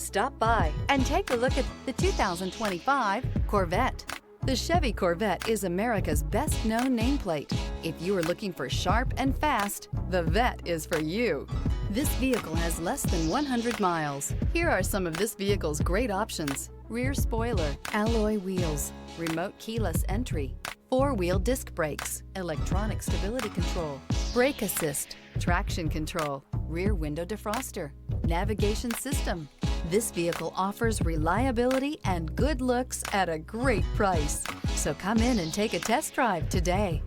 Stop by and take a look at the 2025 Corvette. The Chevy Corvette is America's best-known nameplate. If you are looking for sharp and fast, the Vette is for you. This vehicle has less than 100 miles. Here are some of this vehicle's great options: rear spoiler, alloy wheels, remote keyless entry, four-wheel disc brakes, electronic stability control, brake assist, traction control, rear window defroster, navigation system. This vehicle offers reliability and good looks at a great price. So come in and take a test drive today.